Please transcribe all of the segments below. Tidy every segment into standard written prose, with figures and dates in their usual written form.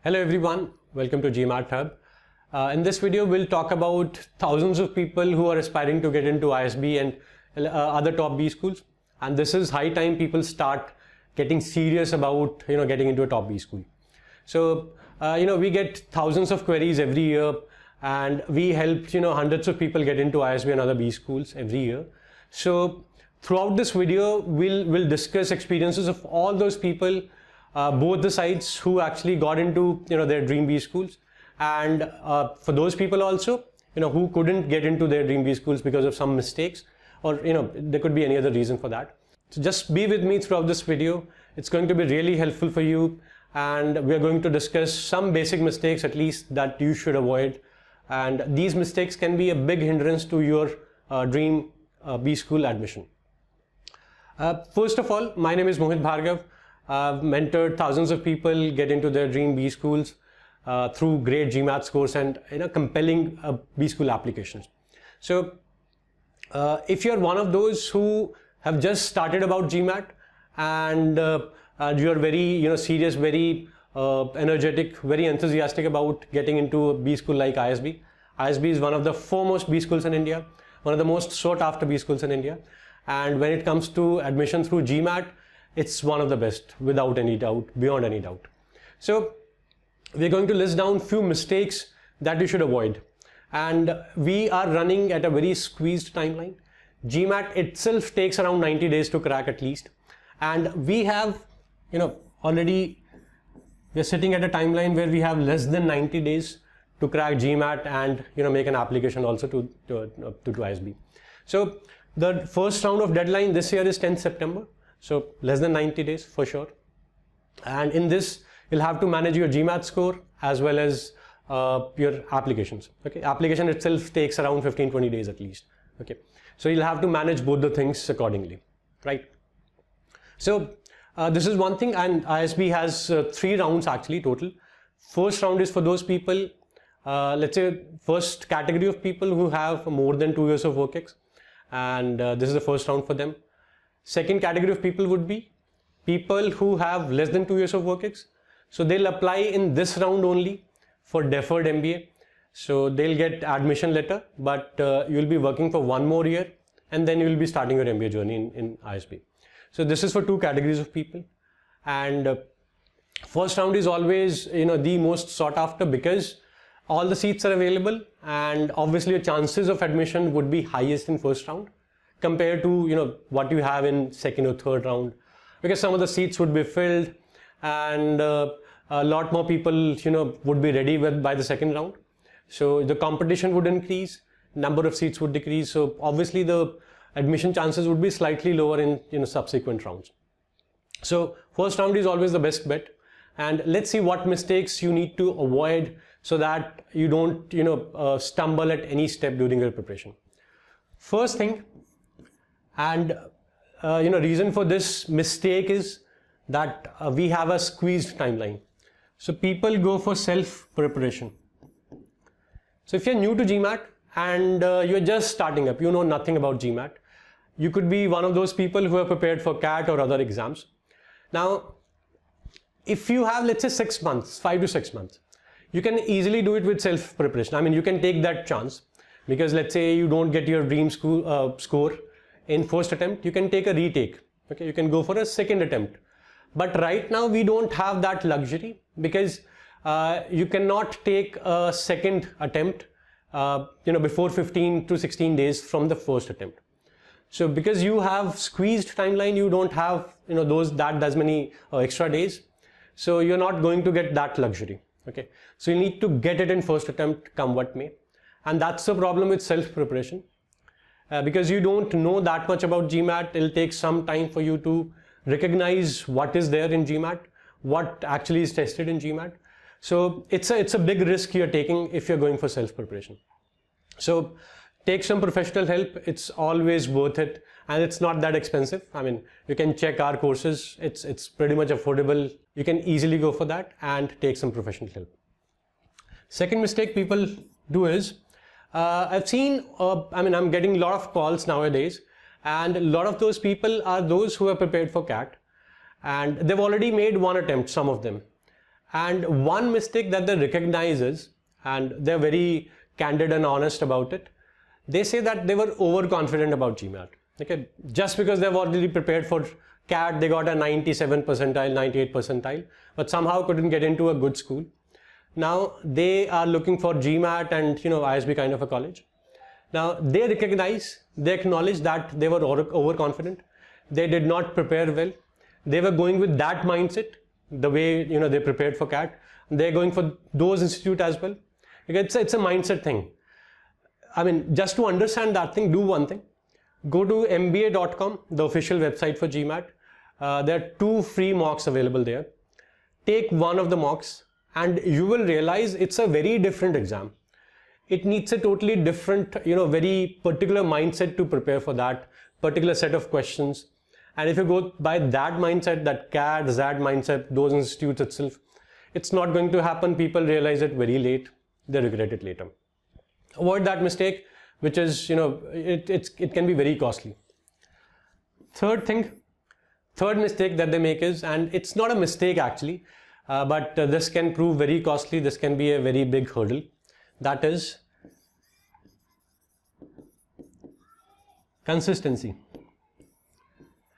Hello everyone, welcome to GMAT Hub. In this video, we'll talk about thousands of people who are aspiring to get into ISB and other top B schools. And this is high time people start getting serious about getting into a top B school. So we get thousands of queries every year, and we help hundreds of people get into ISB and other B schools every year. So throughout this video, we'll discuss experiences of all those people, both the sides who actually got into their dream B schools, and for those people also who couldn't get into their dream B schools because of some mistakes, or there could be any other reason for that. So just be with me throughout this video. It's going to be really helpful for you, and we are going to discuss some basic mistakes at least that you should avoid, and these mistakes can be a big hindrance to your dream B school admission. First of all, my name is Mohit Bhargav. I've mentored thousands of people get into their dream B schools through great GMAT scores and compelling B school applications. So if you're one of those who have just started about GMAT and you're very serious, very energetic, very enthusiastic about getting into a B school like ISB. ISB is one of the foremost B schools in India, one of the most sought after B schools in India. And when it comes to admission through GMAT, it's one of the best, without any doubt, beyond any doubt. So we're going to list down few mistakes that you should avoid. And we are running at a very squeezed timeline. GMAT itself takes around 90 days to crack at least. And we have, already we're sitting at a timeline where we have less than 90 days to crack GMAT and, make an application also to ISB. So the first round of deadline this year is 10th September. So less than 90 days for sure. And in this, you'll have to manage your GMAT score as well as your applications. Okay, application itself takes around 15-20 days at least. Okay, so you'll have to manage both the things accordingly, right? So this is one thing, and ISB has 3 rounds actually total. First round is for those people, let's say first category of people who have more than 2 years of work ex, and this is the first round for them. Second category of people would be people who have less than 2 years of work ex. So they'll apply in this round only for deferred MBA. So they'll get admission letter, but you'll be working for 1 more year, and then you'll be starting your MBA journey in ISB. So this is for 2 categories of people. And first round is always the most sought after because all the seats are available, and obviously your chances of admission would be highest in first round compared to what you have in second or third round, because some of the seats would be filled, and a lot more people would be ready by the second round. So the competition would increase, number of seats would decrease, so obviously the admission chances would be slightly lower in subsequent rounds. So first round is always the best bet, and let's see what mistakes you need to avoid so that you don't stumble at any step during your preparation. First thing, and reason for this mistake is that we have a squeezed timeline. So people go for self-preparation. So if you're new to GMAT and you're just starting up, you know nothing about GMAT, you could be one of those people who are prepared for CAT or other exams. Now, if you have, let's say 6 months, 5 to 6 months, you can easily do it with self-preparation. I mean, you can take that chance, because let's say you don't get your dream score in first attempt, you can take a retake. Okay, you can go for a second attempt. But right now we don't have that luxury, because you cannot take a second attempt before 15 to 16 days from the first attempt. So because you have squeezed timeline, you don't have that many extra days, so you're not going to get that luxury. Okay, so you need to get it in first attempt come what may, and that's the problem with self-preparation. Because you don't know that much about GMAT, it'll take some time for you to recognize what is there in GMAT, what actually is tested in GMAT. So it's a big risk you're taking if you're going for self-preparation. So take some professional help. It's always worth it, and it's not that expensive. I mean, you can check our courses. It's pretty much affordable. You can easily go for that and take some professional help. Second mistake people do is, I've seen, I'm getting a lot of calls nowadays, and a lot of those people are those who are prepared for CAT, and they've already made 1 attempt, some of them, And one mistake that they recognize is, and they're very candid and honest about it, they say that they were overconfident about GMAT. Okay, just because they've already prepared for CAT, they got a 97 percentile, 98 percentile, but somehow couldn't get into a good school. Now they are looking for GMAT and ISB kind of a college. Now they recognize, they acknowledge that they were overconfident. They did not prepare well. They were going with that mindset, the way they prepared for CAT. They're going for those institutes as well. It's a mindset thing. I mean, just to understand that thing, do one thing. Go to mba.com, the official website for GMAT. There are 2 free mocks available there. Take one of the mocks and you will realize it's a very different exam. It needs a totally different, very particular mindset to prepare for that particular set of questions. And if you go by that mindset, that CAT, ZAT mindset, those institutes itself, it's not going to happen. People realize it very late. They regret it later. Avoid that mistake, which is, it can be very costly. Third mistake that they make is, and it's not a mistake actually, but this can prove very costly. This can be a very big hurdle. That is consistency.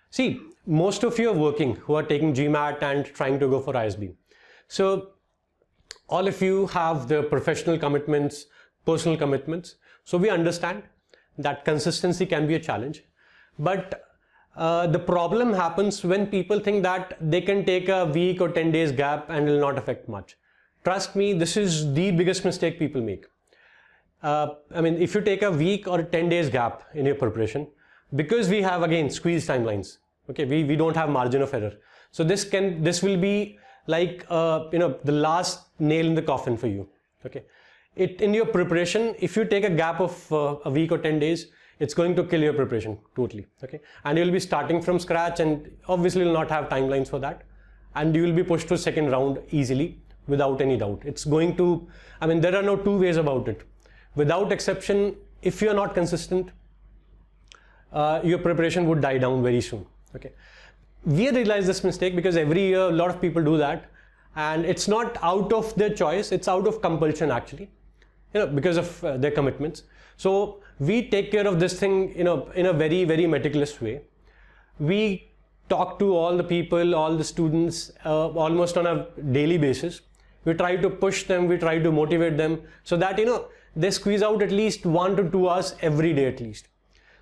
See, most of you are working who are taking GMAT and trying to go for ISB. So all of you have the professional commitments, personal commitments. So we understand that consistency can be a challenge. But the problem happens when people think that they can take a week or 10 days gap and it will not affect much. Trust me, this is the biggest mistake people make. I mean, if you take a week or 10 days gap in your preparation, because we have again squeezed timelines, okay, we don't have margin of error. So this will be like the last nail in the coffin for you. Okay, in your preparation, if you take a gap of a week or 10 days, it's going to kill your preparation totally. Okay, and you'll be starting from scratch, and obviously you'll not have timelines for that, and you will be pushed to second round easily without any doubt. It's going to, I mean, there are no two ways about it. Without exception, if you're not consistent, your preparation would die down very soon. Okay, we realize this mistake because every year a lot of people do that, and it's not out of their choice, it's out of compulsion actually, because of their commitments. So we take care of this thing in a very, very meticulous way. We talk to all the people, all the students almost on a daily basis. We try to push them, we try to motivate them so that they squeeze out at least 1 to 2 hours every day at least.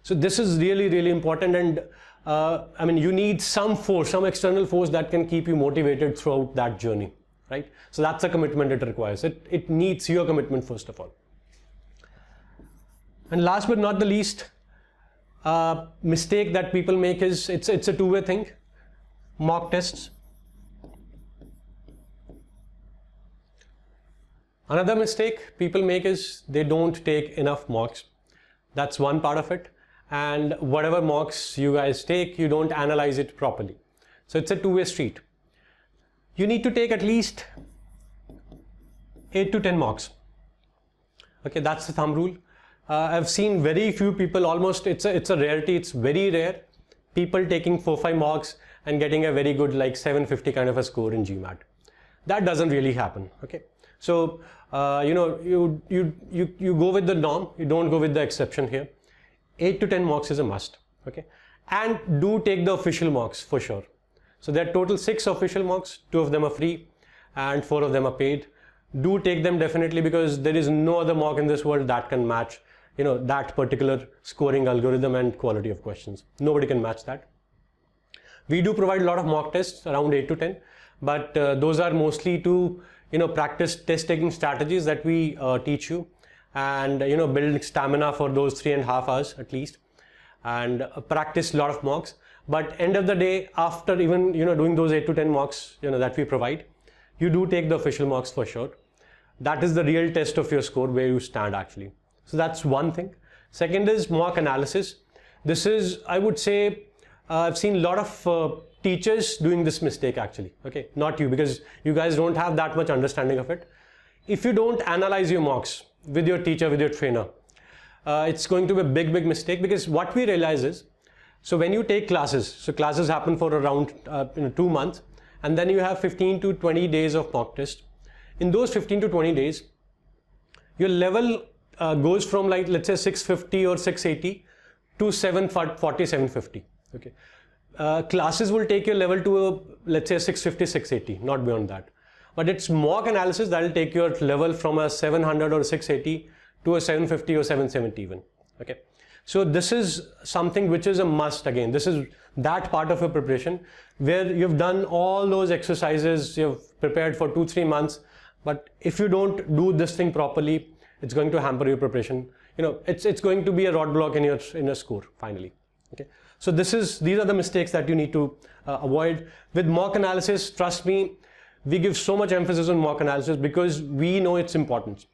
So this is really, really important, and I mean, you need some force, some external force that can keep you motivated throughout that journey, right? So that's a commitment it requires. It needs your commitment first of all. And last but not the least, mistake that people make is it's a two-way thing. Mock tests. Another mistake people make is they don't take enough mocks. That's one part of it. And whatever mocks you guys take, you don't analyze it properly. So it's a two-way street. You need to take at least 8 to 10 mocks. Okay, that's the thumb rule. I've seen very few people, almost it's a rarity, it's very rare, people taking 4-5 mocks and getting a very good like 750 kind of a score in GMAT. That doesn't really happen. Okay, so you go with the norm, you don't go with the exception here. 8 to 10 mocks is a must. Okay, and do take the official mocks for sure. So there are total 6 official mocks, 2 of them are free and 4 of them are paid. Do take them definitely, because there is no other mock in this world that can match that particular scoring algorithm and quality of questions. Nobody can match that. We do provide a lot of mock tests, around 8 to 10, but those are mostly to practice test taking strategies that we teach you, and build stamina for those 3.5 hours at least, and practice a lot of mocks. But end of the day, after even doing those 8 to 10 mocks that we provide, you do take the official mocks for sure. That is the real test of your score, where you stand actually. So that's one thing. Second is mock analysis. This is, I would say, I've seen a lot of teachers doing this mistake actually. Okay, not you, because you guys don't have that much understanding of it. If you don't analyze your mocks with your teacher, with your trainer, it's going to be a big, big mistake, because what we realize is, so when you take classes, so classes happen for around 2 months, and then you have 15 to 20 days of mock test. In those 15 to 20 days, your level goes from, like, let's say 650 or 680 to 740, 750. Okay. Classes will take your level to let's say 650, 680, not beyond that. But it's mock analysis that will take your level from a 700 or 680 to a 750 or 770 even. Okay. So this is something which is a must. Again, this is that part of your preparation where you've done all those exercises, you've prepared for 2-3 months, but if you don't do this thing properly, it's going to hamper your preparation. You know, it's going to be a roadblock in your score finally. Okay. So these are the mistakes that you need to avoid. With mock analysis, trust me, we give so much emphasis on mock analysis because we know its importance.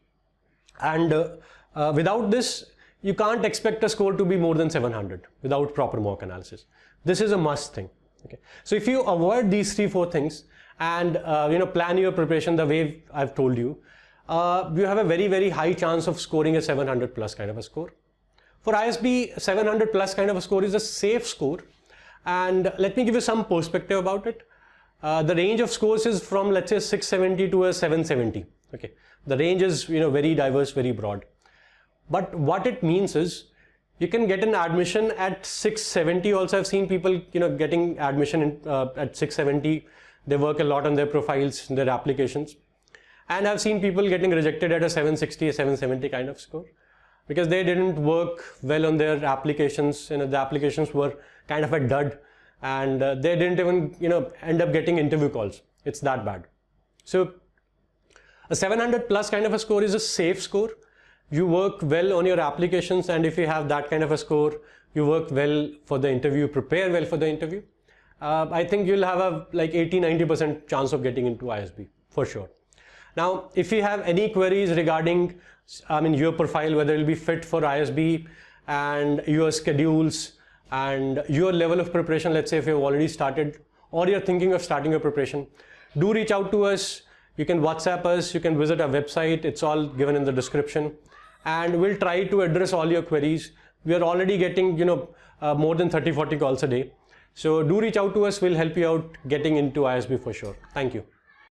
And without this, you can't expect a score to be more than 700 without proper mock analysis. This is a must thing. Okay. So if you avoid these 3-4 things and plan your preparation the way I've told you, you have a very, very high chance of scoring a 700 plus kind of a score. For ISB, 700 plus kind of a score is a safe score. And let me give you some perspective about it. The range of scores is from, let's say, 670 to a 770. Okay. The range is, very diverse, very broad. But what it means is you can get an admission at 670. Also, I've seen people, getting admission at 670. They work a lot on their profiles, their applications. And I've seen people getting rejected at a 760, a 770 kind of score because they didn't work well on their applications. The applications were kind of a dud, and they didn't even, end up getting interview calls. It's that bad. So a 700 plus kind of a score is a safe score. You work well on your applications, and if you have that kind of a score, you work well for the interview, prepare well for the interview. I think you'll have a 80-90% chance of getting into ISB for sure. Now, if you have any queries regarding, your profile, whether it'll be fit for ISB and your schedules and your level of preparation, let's say if you've already started or you're thinking of starting your preparation, do reach out to us. You can WhatsApp us, you can visit our website. It's all given in the description, and we'll try to address all your queries. We are already getting, more than 30-40 calls a day. So do reach out to us. We'll help you out getting into ISB for sure. Thank you.